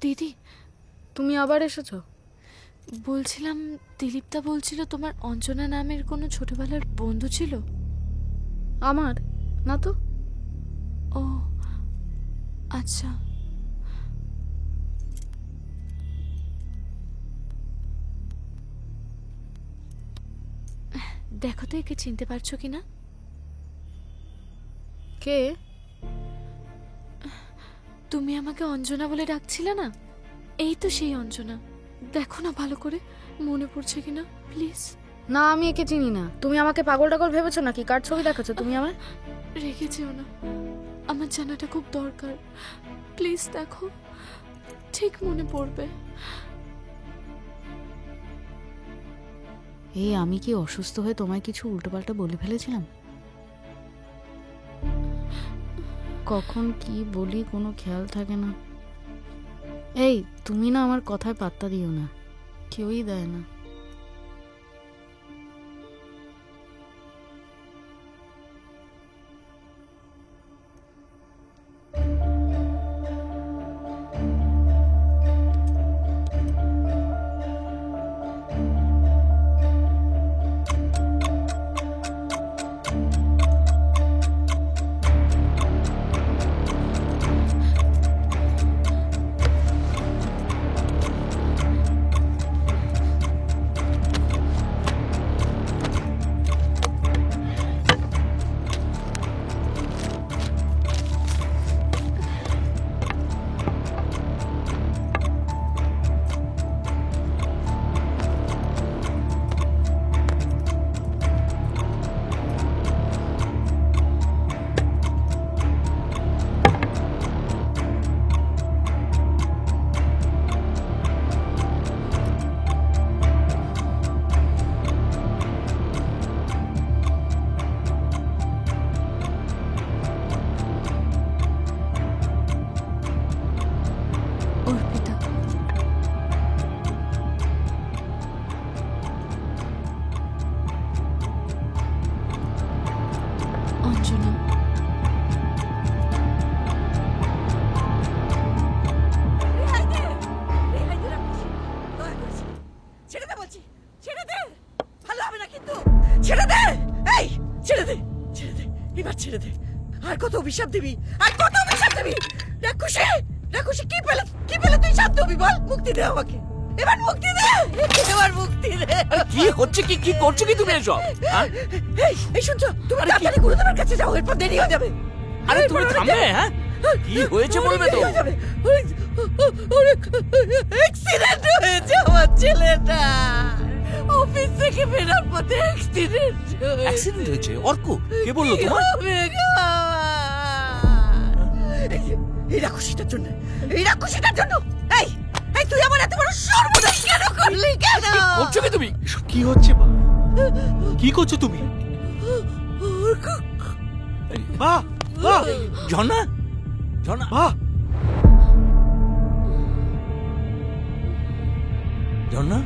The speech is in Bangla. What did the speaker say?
দিদি, তুমি আবার এসেছো? বলছিলাম দিলীপদা বলছিল তোমার অঞ্জনা নামের কোনো ছোটবেলার বন্ধু ছিল। আমার না তো। ও আচ্ছা। দেখো তো একে চিনতে পারছো কিনা। কে? তুমি আমাকে অঞ্জনা বলে ডাকছিলে না, এই তো সেই অঞ্জনা। দেখো না ভালো করে মনে পড়ছে কিনা প্লিজ। না, আমি একে চিনি না। তুমি আমাকে পাগল টাগল ভেবেছো নাকি? কার ছবি দেখাচ্ছো তুমি আমায়? রেখে যেও না, আমার জানাটা খুব দরকার। প্লিজ দেখো, ঠিক মনে পড়বে। এই আমি কি অসুস্থ হয়ে তোমায় কিছু উল্টোপাল্টা বলে ফেলেছিলাম? কখন কি বলি কোনো খেয়াল থাকে না। এই তুমি না আমার কথায় পাত্তা দিও না, কেউই দেয় না। অর্পিতা, অঞ্জনা, ছেড়ে দে বলছি, ছেড়ে দে। ভালো হবে না কিন্তু, ছেড়ে দে। এই ছেড়ে দে, ছেড়ে দে, এবার ছেড়ে দে। আর কত অভিশাপ দিবি, আর কত অভিশাপ দিবি? রাক্ষসী, রাক্ষসী কি পেলে তুই শান্ত হবি বল? মুক্তি দে আমাকে, এবার মুক্তি দে, এবার মুক্তি দে। কি হচ্ছে? কি করছো কি তুমি এসব? এই শুনছো, তুমি তাড়াতাড়ি গুরুদেবের কাছে যাও, এরপর দেরি হয়ে যাবে। আরে তুমি থামবে? হ্যাঁ, কি হয়েছে বলবে তো। অ্যাক্সিডেন্ট হয়েছে আমার ছেলেটা, অফিস থেকে ফেরার পথে অ্যাক্সিডেন্ট হয়েছে। অর্ক কে বললো তোমার? এই রাক্ষসীটার জন্য, এই রাক্ষসীটার জন্য। এই এই তুই আমার এত বড় সর্বনাশ কেন করলি? কেন করছো কি তুমি? কি হচ্ছে মা? কি করছো তুমি? মা, মা, ঝর্ণা, ঝর্ণা, মা, ঝর্ণা।